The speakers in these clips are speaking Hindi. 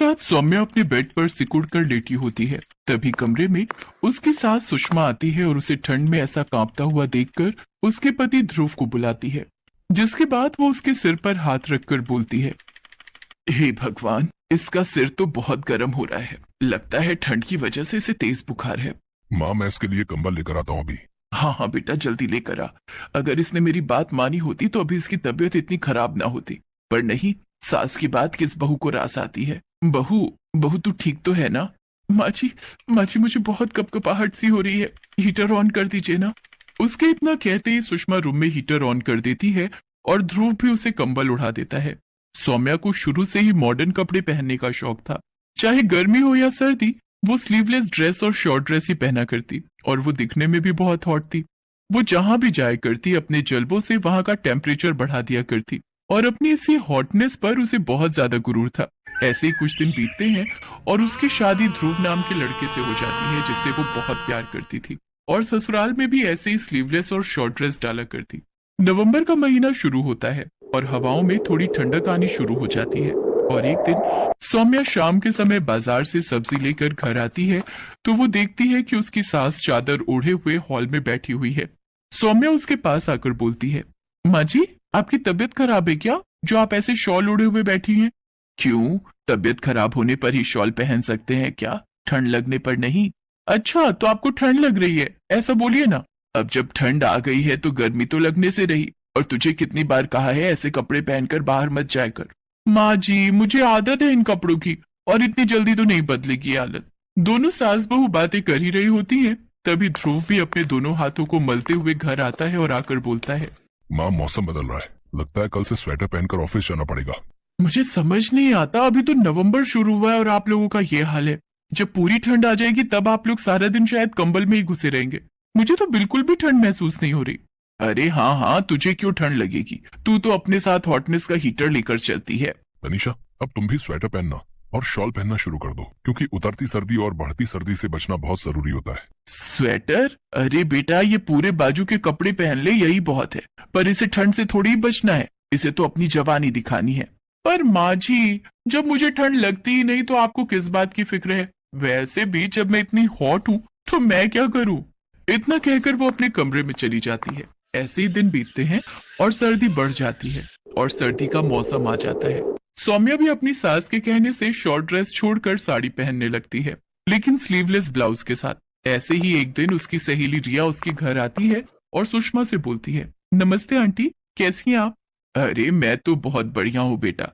रात सौम्या अपने बेड पर सिकुड़ कर लेटी होती है। तभी कमरे में उसकी सास सुषमा आती है और उसे ठंड में ऐसा कांपता हुआ देखकर उसके पति ध्रुव को बुलाती है, जिसके बाद वो उसके सिर पर हाथ रखकर बोलती है, हे भगवान, इसका सिर तो बहुत गर्म हो रहा है। लगता है ठंड की वजह से इसे तेज बुखार है। माँ, मैं इसके लिए कंबल लेकर आता हूँ अभी। हाँ हाँ बेटा, जल्दी लेकर आ। अगर इसने मेरी बात मानी होती तो अभी इसकी तबीयत इतनी खराब ना होती, पर नहीं, सास की बात किस बहू को रास आती है। बहू, बहू तू ठीक तो है ना? माँ जी, माँ जी, मुझे बहुत कपकपाहट सी हो रही है, हीटर ऑन कर दीजिए ना। उसके इतना कहते ही सुषमा रूम में हीटर ऑन कर देती है और ध्रुव भी उसे कंबल उड़ा देता है। सौम्या को शुरू से ही मॉडर्न कपड़े पहनने का शौक था। चाहे गर्मी हो या सर्दी, वो स्लीवलेस ड्रेस और शॉर्ट ड्रेस ही पहना करती और वो दिखने में भी बहुत हॉट थी। वो जहां भी जाया करती अपने जलवों से वहां का टेम्परेचर बढ़ा दिया करती और अपनी इसी हॉटनेस पर उसे बहुत ज्यादा गुरूर था। ऐसे ही कुछ दिन बीतते हैं और उसकी शादी ध्रुव नाम के लड़के से हो जाती है, जिससे वो बहुत प्यार करती थी और ससुराल में भी ऐसे ही स्लीवलेस और शॉर्ट ड्रेस डाला करती। नवंबर का महीना शुरू होता है और हवाओं में थोड़ी ठंडक आनी शुरू हो जाती है और एक दिन सौम्या शाम के समय बाजार से सब्जी लेकर घर आती है तो वो देखती है कि उसकी सास चादर ओढ़े हुए हॉल में बैठी हुई है। सौम्या उसके पास आकर बोलती है, माँ जी, आपकी तबीयत खराब है क्या, जो आप ऐसे शॉल ओढ़े हुए बैठी हैं? क्यों, तबीयत खराब होने पर ही शॉल पहन सकते हैं क्या, ठंड लगने पर नहीं? अच्छा, तो आपको ठंड लग रही है, ऐसा बोलिए ना। अब जब ठंड आ गई है तो गर्मी तो लगने से रही, और तुझे कितनी बार कहा है ऐसे कपड़े पहनकर बाहर मत जाया कर। माँ जी, मुझे आदत है इन कपड़ों की और इतनी जल्दी तो नहीं बदलेगी आदत। दोनों सास बहू बातें कर ही रही होती हैं, तभी ध्रुव भी अपने दोनों हाथों को मलते हुए घर आता है और आकर बोलता है, माँ, मौसम बदल रहा है, लगता है कल से स्वेटर पहनकर ऑफिस जाना पड़ेगा। मुझे समझ नहीं आता, अभी तो नवंबर शुरू हुआ है और आप लोगों का ये हाल है। जब पूरी ठंड आ जाएगी तब आप लोग सारा दिन शायद कंबल में ही घुसे रहेंगे। मुझे तो बिल्कुल भी ठंड महसूस नहीं हो रही। अरे हाँ हाँ, तुझे क्यों ठंड लगेगी, तू तो अपने साथ हॉटनेस का हीटर लेकर चलती है। तनीषा, अब तुम भी स्वेटर पहनना और शॉल पहनना शुरू कर दो, क्योंकि उतरती सर्दी और बढ़ती सर्दी से बचना बहुत जरूरी होता है। स्वेटर? अरे बेटा, ये पूरे बाजू के कपड़े पहन ले, यही बहुत है। पर इसे ठंड से थोड़ी ही बचना है, इसे तो अपनी जवानी दिखानी है। पर माँ जी, जब मुझे ठंड लगती ही नहीं तो आपको किस बात की फिक्र है? वैसे भी जब मैं इतनी हॉट हूँ तो मैं क्या करूँ? इतना कहकर वो अपने कमरे में चली जाती है। ऐसे ही दिन बीतते हैं और सर्दी बढ़ जाती है और सर्दी का मौसम आ जाता है। सौम्या भी अपनी सास के कहने से शॉर्ट ड्रेस छोड़कर साड़ी पहनने लगती है, लेकिन स्लीवलेस ब्लाउज के साथ। ऐसे ही एक दिन उसकी सहेली रिया उसके घर आती है और सुषमा से बोलती है, नमस्ते आंटी, कैसी हैं आप? अरे मैं तो बहुत बढ़िया हूँ बेटा,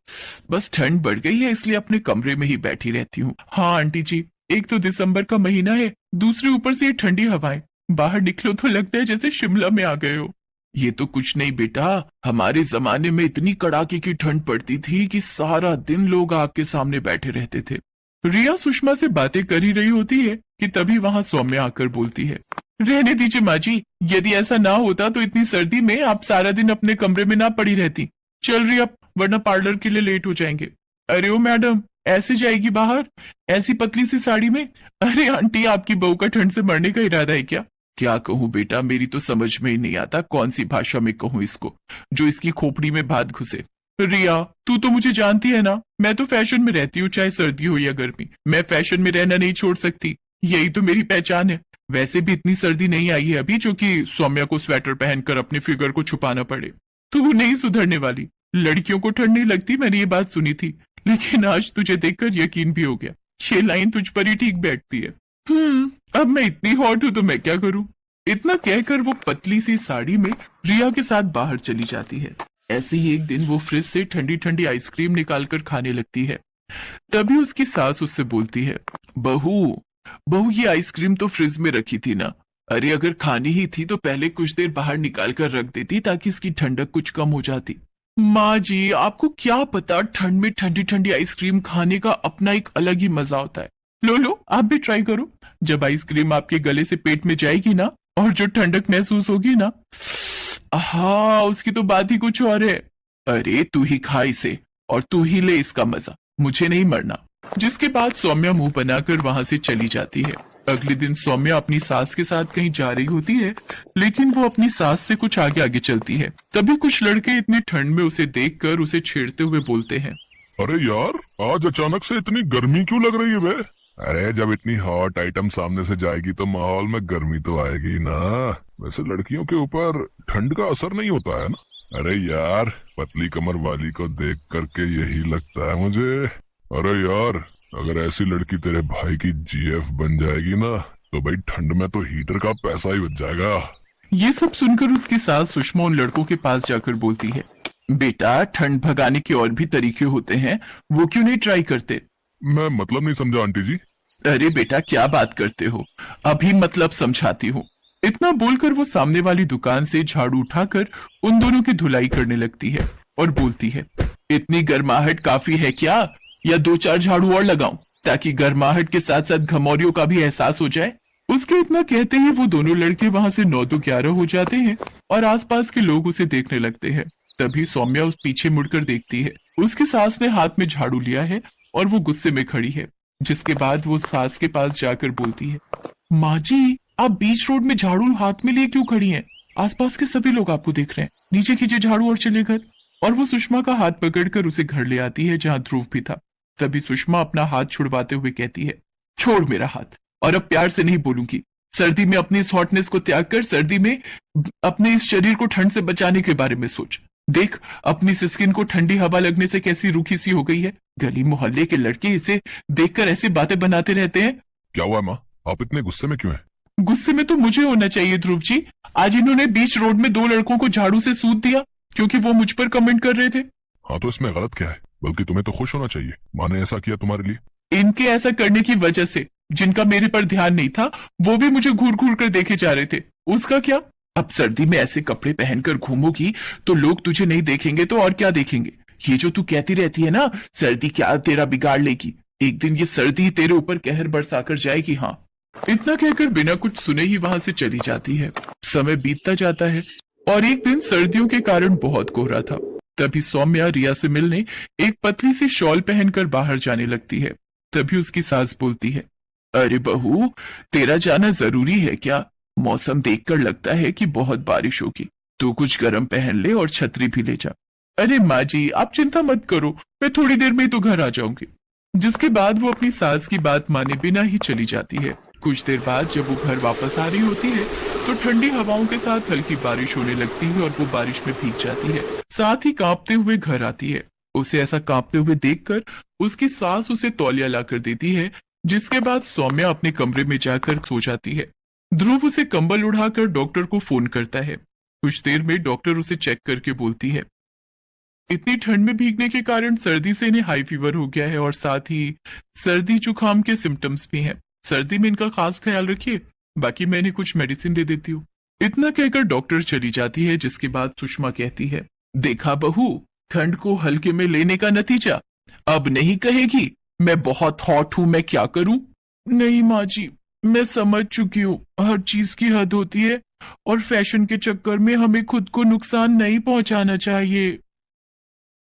बस ठंड बढ़ गई है इसलिए अपने कमरे में ही बैठी रहती हूँ। हाँ आंटी जी, एक तो दिसंबर का महीना है, दूसरे ऊपर से ये ठंडी हवाएं, बाहर निकलो तो लगता है जैसे शिमला में आ गए हो। ये तो कुछ नहीं बेटा, हमारे जमाने में इतनी कड़ाके की ठंड पड़ती थी कि सारा दिन लोग आग के सामने बैठे रहते थे। रिया सुषमा से बातें कर ही रही होती है कि तभी वहां सौम्या आकर बोलती है, रहने दीजिए माँ जी, यदि ऐसा ना होता तो इतनी सर्दी में आप सारा दिन अपने कमरे में ना पड़ी रहती। चल रही अब, वरना पार्लर के लिए लेट हो जाएंगे। अरे ओ मैडम, ऐसे जाएगी बाहर ऐसी पतली सी साड़ी में? अरे आंटी, आपकी बहू का ठंड से मरने का इरादा है क्या? क्या कहूँ बेटा, मेरी तो समझ में ही नहीं आता कौन सी भाषा में कहूँ इसको, जो इसकी खोपड़ी में बात घुसे। रिया, तू तो मुझे जानती है ना, मैं तो फैशन में रहती हूँ, चाहे सर्दी हो या गर्मी। मैं फैशन में रहना नहीं छोड़ सकती, यही तो मेरी पहचान है। वैसे भी इतनी सर्दी नहीं आई है अभी जो कि सौम्या को स्वेटर पहनकर अपने फिगर को छुपाना पड़े। तू नहीं सुधरने वाली, लड़कियों को ठंड नहीं लगती, मैंने ये बात सुनी थी, लेकिन आज तुझे देखकर यकीन भी हो गया। ये लाइन तुझ पर ही ठीक बैठती है। अब मैं इतनी हॉट हूं तो मैं क्या करूं? इतना कहकर वो पतली सी साड़ी में रिया के साथ बाहर चली जाती है। ऐसे ही एक दिन वो फ्रिज से ठंडी ठंडी आइसक्रीम निकालकर खाने लगती है। तभी उसकी सास उससे बोलती है, बहू, बहू, ये आइसक्रीम तो फ्रिज में रखी थी ना? अरे अगर खानी ही थी तो पहले कुछ देर बाहर निकाल कर रख देती ताकि इसकी ठंडक कुछ कम हो जाती। माँ जी, आपको क्या पता, ठंड में ठंडी ठंडी आइसक्रीम खाने का अपना एक अलग ही मजा होता है। लो लो, आप भी ट्राई करो। जब आइसक्रीम आपके गले से पेट में जाएगी ना और जो ठंडक महसूस होगी ना, हाँ, उसकी तो बात ही कुछ और है। अरे तू ही खा इसे और तू ही ले इसका मजा, मुझे नहीं मरना। जिसके बाद सौम्या मुंह बनाकर वहां से चली जाती है। अगले दिन सौम्या अपनी सास के साथ कहीं जा रही होती है, लेकिन वो अपनी सास से कुछ आगे आगे चलती है। तभी कुछ लड़के इतनी ठंड में उसे देखकर उसे छेड़ते हुए बोलते हैं, अरे यार, आज अचानक से इतनी गर्मी क्यों लग रही है बे? अरे जब इतनी हॉट आइटम सामने से जाएगी तो माहौल में गर्मी तो आएगी ना। वैसे लड़कियों के ऊपर ठंड का असर नहीं होता है ना। अरे यार, पतली कमर वाली को देख करके यही लगता है मुझे। अरे यार, अगर ऐसी लड़की तेरे भाई की जीएफ बन जाएगी ना तो भाई ठंड में तो हीटर का पैसा ही बच जाएगा। ये सब सुनकर उसकी सास सुषमा उन लड़कों के पास जाकर बोलती है, बेटा ठंड भगाने के और भी तरीके होते हैं, वो क्यों नहीं ट्राई करते? मैं मतलब नहीं समझा आंटी जी। अरे बेटा क्या बात करते हो, अभी मतलब समझाती हूँ। इतना बोलकर वो सामने वाली दुकान से झाड़ू उठाकर उन दोनों की धुलाई करने लगती है और बोलती है, इतनी गर्माहट काफी है क्या, या 2-4 झाड़ू और लगाऊं ताकि गर्माहट के साथ साथ घमौरियों का भी एहसास हो जाए? उसके इतना कहते ही वो दोनों लड़के वहां से 9-11 हो जाते हैं और आसपास के लोग उसे देखने लगते हैं। तभी सौम्या उस पीछे मुड़कर देखती है, उसकी सास ने हाथ में झाड़ू लिया है और वो गुस्से में खड़ी है। जिसके बाद वो सास के पास जाकर बोलती है, माँ जी आप बीच रोड में झाड़ू हाथ में लिए क्यों खड़ी हैं? आसपास के सभी लोग आपको देख रहे हैं, नीचे खींचे झाड़ू और चले घर। और वो सुषमा का हाथ पकड़कर उसे घर ले आती है जहाँ ध्रुव भी था। तभी सुषमा अपना हाथ छुड़वाते हुए कहती है, छोड़ मेरा हाथ, और अब प्यार से नहीं बोलूंगी। सर्दी में अपनी इस हॉटनेस को त्याग कर सर्दी में अपने इस शरीर को ठंड से बचाने के बारे में सोच। देख अपनी स्किन को ठंडी हवा लगने से कैसी रूखी सी हो गई है। गली मोहल्ले के लड़के इसे देखकर ऐसी बातें बनाते रहते हैं। क्या हुआ माँ, आप इतने गुस्से में क्यों हैं? गुस्से में तो मुझे होना चाहिए ध्रुव जी। आज इन्होंने बीच रोड में 2 लड़कों को झाड़ू से सूद दिया क्योंकि वो मुझ पर कमेंट कर रहे थे। हाँ तो इसमें गलत क्या है? बल्कि तुम्हें तो खुश होना चाहिए, माँ ने ऐसा किया तुम्हारे लिए। इनके ऐसा करने की वजह से जिनका मेरे पर ध्यान नहीं था वो भी मुझे घूर घूर कर देखे जा रहे थे, उसका क्या? अब सर्दी में ऐसे कपड़े पहनकर घूमोगी तो लोग तुझे नहीं देखेंगे तो और क्या देखेंगे? ये जो तू कहती रहती है ना सर्दी क्या तेरा बिगाड़ लेगी, एक दिन ये सर्दी तेरे ऊपर कहर बरसाकर जाएगी। हाँ, इतना कहकर बिना कुछ सुने ही वहां से चली जाती है। समय बीतता जाता है और एक दिन सर्दियों के कारण बहुत कोहरा था। तभी सौम्या रिया से मिलने एक पतली सी शॉल पहनकर बाहर जाने लगती है। तभी उसकी सास बोलती है, अरे बहू तेरा जाना जरूरी है क्या? मौसम देखकर लगता है कि बहुत बारिश होगी, तू कुछ गर्म पहन ले और छतरी भी ले जा। अरे माँ जी आप चिंता मत करो, मैं थोड़ी देर में ही तो घर आ जाऊंगी। जिसके बाद वो अपनी सास की बात माने बिना ही चली जाती है। कुछ देर बाद जब वो घर वापस आ रही होती है तो ठंडी हवाओं के साथ हल्की बारिश होने लगती है और वो बारिश में भीग जाती है, साथ ही कांपते हुए घर आती है। उसे ऐसा कांपते हुए देखकर उसकी सास उसे तौलिया लाकर देती है। जिसके बाद सौम्या अपने कमरे में जाकर सो जाती है। ध्रुव उसे कंबल उड़ाकर डॉक्टर को फोन करता है। कुछ देर में डॉक्टर उसे चेक करके बोलती है, इतनी ठंड में भीगने के कारण सर्दी से इन्हें हाई फीवर हो गया है और साथ ही सर्दी जुकाम के सिम्टम्स भी हैं। सर्दी में इनका खास ख्याल रखिए, बाकी मैं इन्हें कुछ मेडिसिन दे देती हूँ। इतना कहकर डॉक्टर चली जाती है। जिसके बाद सुषमा कहती है, देखा बहू ठंड को हल्के में लेने का नतीजा। अब नहीं कहेगी मैं बहुत हॉट हूं, मैं क्या करूं? नहीं माँ जी मैं समझ चुकी हूँ, हर चीज की हद होती है और फैशन के चक्कर में हमें खुद को नुकसान नहीं पहुंचाना चाहिए।